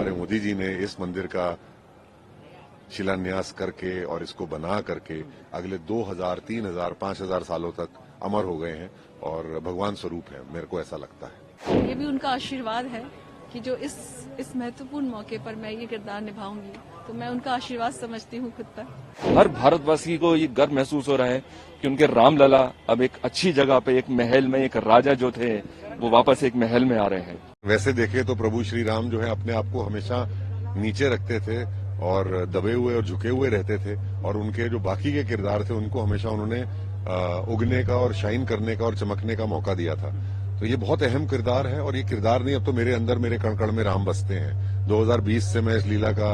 हमारे मोदी जी ने इस मंदिर का शिलान्यास करके और इसको बना करके अगले 2000, 3000, 5000 सालों तक अमर हो गए हैं और भगवान स्वरूप है, मेरे को ऐसा लगता है। ये भी उनका आशीर्वाद है कि जो इस महत्वपूर्ण मौके पर मैं ये किरदार निभाऊंगी, तो मैं उनका आशीर्वाद समझती हूँ खुद पर। हर भारतवासी को ये गर्व महसूस हो रहा है कि उनके रामलला अब एक अच्छी जगह पे, एक महल में, एक राजा जो थे वो वापस एक महल में आ रहे हैं। वैसे देखे तो प्रभु श्री राम जो है अपने आप को हमेशा नीचे रखते थे और दबे हुए और झुके हुए रहते थे, और उनके जो बाकी के किरदार थे उनको हमेशा उन्होंने उगने का और शाइन करने का और चमकने का मौका दिया था। तो ये बहुत अहम किरदार है, और ये किरदार नहीं, अब तो मेरे अंदर, मेरे कण कण में राम बसते हैं। 2020 से मैं इस लीला का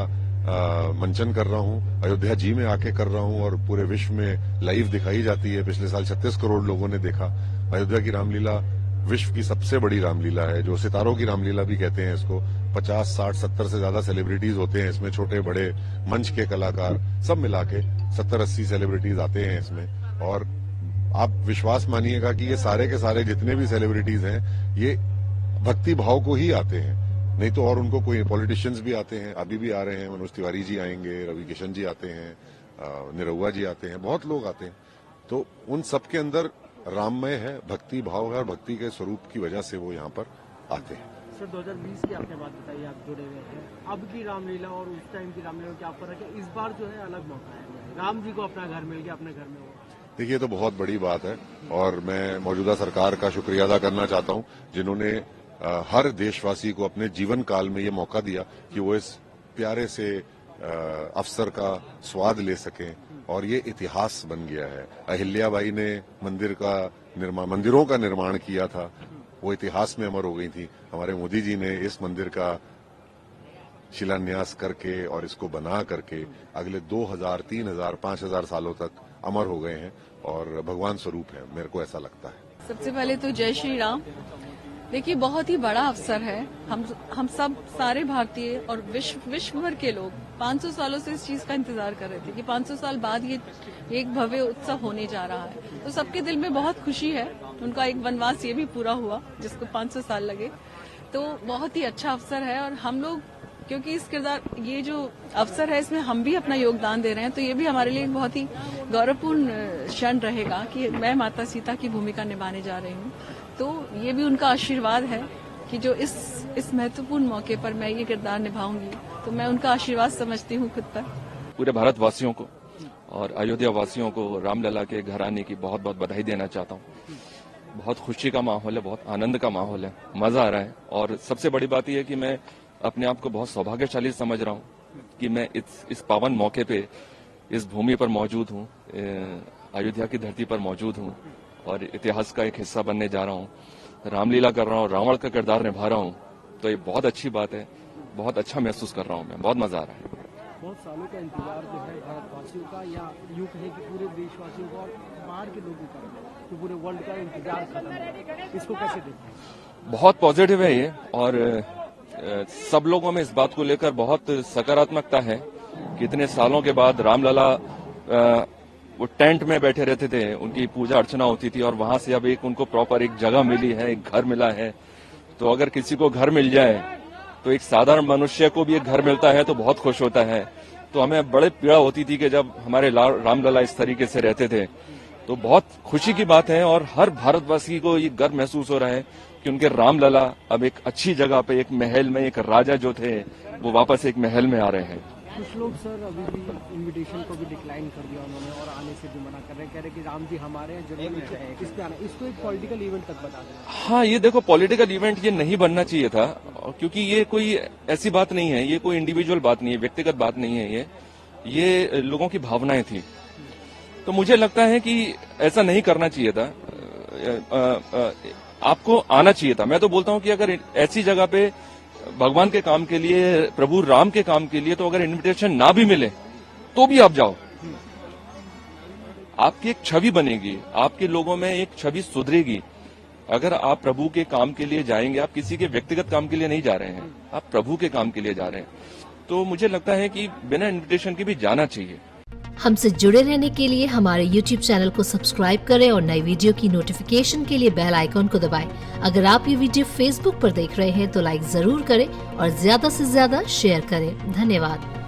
मंचन कर रहा हूँ, अयोध्या जी में आके कर रहा हूँ, और पूरे विश्व में लाइव दिखाई जाती है। पिछले साल 36 करोड़ लोगों ने देखा। अयोध्या की रामलीला विश्व की सबसे बड़ी रामलीला है, जो सितारों की रामलीला भी कहते हैं इसको। 50, 60, 70 से ज्यादा सेलिब्रिटीज होते हैं इसमें, छोटे बड़े मंच के कलाकार सब मिला के 70-80 सेलिब्रिटीज आते हैं इसमें। और आप विश्वास मानिएगा कि ये सारे के सारे जितने भी सेलिब्रिटीज हैं ये भक्ति भाव को ही आते हैं, नहीं तो और उनको कोई पॉलिटिशियंस भी आते हैं, अभी भी आ रहे हैं, मनोज तिवारी जी आएंगे, रवि किशन जी आते हैं, निरहुआ जी आते हैं, बहुत लोग आते हैं। तो उन सबके अंदर राममय है, भक्ति भाव है, और भक्ति के स्वरूप की वजह से वो यहाँ पर आते हैं। सर 2020 की आपने बात बताई, आप जुड़े हुए हैं, अब की रामलीला और उस टाइम की रामलीला में क्या फर्क है? इस बार जो है अलग मौका है, राम जी को अपना घर मिल गया, अपने घर में हो। देखिए, तो बहुत बड़ी बात है, और मैं मौजूदा सरकार का शुक्रिया अदा करना चाहता हूँ, जिन्होंने हर देशवासी को अपने जीवन काल में ये मौका दिया कि वो इस प्यारे से अवसर का स्वाद ले सकें, और ये इतिहास बन गया है। अहिल्याबाई ने मंदिरों का निर्माण किया था, वो इतिहास में अमर हो गई थी। हमारे मोदी जी ने इस मंदिर का शिलान्यास करके और इसको बना करके अगले 2000, 3000, 5000 सालों तक अमर हो गए हैं, और भगवान स्वरूप है, मेरे को ऐसा लगता है। सबसे पहले तो जय श्री राम। देखिए, बहुत ही बड़ा अवसर है। हम सब सारे भारतीय और विश्व भर के लोग 500 सालों से इस चीज का इंतजार कर रहे थे कि 500 साल बाद ये एक भव्य उत्सव होने जा रहा है। तो सबके दिल में बहुत खुशी है। उनका एक वनवास ये भी पूरा हुआ जिसको 500 साल लगे। तो बहुत ही अच्छा अवसर है, और हम लोग क्योंकि ये जो अवसर है इसमें हम भी अपना योगदान दे रहे हैं, तो ये भी हमारे लिए बहुत ही गौरवपूर्ण क्षण रहेगा कि मैं माता सीता की भूमिका निभाने जा रही हूँ। तो ये भी उनका आशीर्वाद है कि जो इस महत्वपूर्ण मौके पर मैं ये किरदार निभाऊंगी, तो मैं उनका आशीर्वाद समझती हूँ खुद पर। पूरे भारतवासियों को और अयोध्या वासियों को रामलला के घर आने की बहुत बहुत बधाई देना चाहता हूँ। बहुत खुशी का माहौल है, बहुत आनंद का माहौल है, मजा आ रहा है। और सबसे बड़ी बात यह है कि मैं अपने आप को बहुत सौभाग्यशाली समझ रहा हूँ कि मैं इस पावन मौके पे इस भूमि पर मौजूद हूँ, अयोध्या की धरती पर मौजूद हूँ, और इतिहास का एक हिस्सा बनने जा रहा हूँ। रामलीला कर रहा हूँ, रावण का किरदार निभा रहा हूँ, तो ये बहुत अच्छी बात है। बहुत अच्छा महसूस कर रहा हूँ मैं, बहुत मजा आ रहा है। बहुत सालों का इंतजार जो है भारतवासियों का, या यूं कहे कि पूरे देशवासियों का और बाहर के लोगों का, तो पूरे वर्ल्ड का इंतजार खत्म है। इसको कैसे देखते हैं? बहुत पॉजिटिव है ये, और सब लोगों में इस बात को लेकर बहुत सकारात्मकता है कि इतने सालों के बाद रामलला वो टेंट में बैठे रहते थे, उनकी पूजा अर्चना होती थी, और वहां से अब उनको प्रॉपर एक जगह मिली है, एक घर मिला है। तो अगर किसी को घर मिल जाए, तो एक साधारण मनुष्य को भी एक घर मिलता है तो बहुत खुश होता है। तो हमें बड़े पीड़ा होती थी कि जब हमारे रामलला इस तरीके से रहते थे। तो बहुत खुशी की बात है, और हर भारतवासी को ये गर्व महसूस हो रहा है कि उनके रामलला अब एक अच्छी जगह पे, एक महल में, एक राजा जो थे वो वापस एक महल में आ रहे हैं। कुछ लोग सर अभी भी इनविटेशन को भी डिक्लाइन कर दिया उन्होंने, और आने से भी मना कर रहे हैं, कह रहे कि राम जी हमारे हैं, जरूर इस पे आना। इसको एक पॉलिटिकल इवेंट तक बता दें। हाँ, ये देखो, पॉलिटिकल इवेंट ये नहीं बनना चाहिए था, क्योंकि ये कोई ऐसी बात नहीं है, ये कोई इंडिविजुअल बात नहीं है, व्यक्तिगत बात नहीं है, ये लोगों की भावनाएं थी। तो मुझे लगता है कि ऐसा नहीं करना चाहिए था। आपको आना चाहिए था। मैं तो बोलता हूं कि अगर ऐसी जगह पे भगवान के काम के लिए, प्रभु राम के काम के लिए, तो अगर इनविटेशन ना भी मिले तो भी आप जाओ। आपकी एक छवि बनेगी, आपके लोगों में एक छवि सुधरेगी। अगर आप प्रभु के काम के लिए जाएंगे, आप किसी के व्यक्तिगत काम के लिए नहीं जा रहे हैं, आप प्रभु के काम के लिए जा रहे हैं, तो मुझे लगता है कि बिना इनविटेशन के भी जाना चाहिए। हमसे जुड़े रहने के लिए हमारे YouTube चैनल को सब्सक्राइब करें और नई वीडियो की नोटिफिकेशन के लिए बेल आइकॉन को दबाएं। अगर आप ये वीडियो Facebook पर देख रहे हैं तो लाइक जरूर करें और ज्यादा से ज्यादा शेयर करें। धन्यवाद।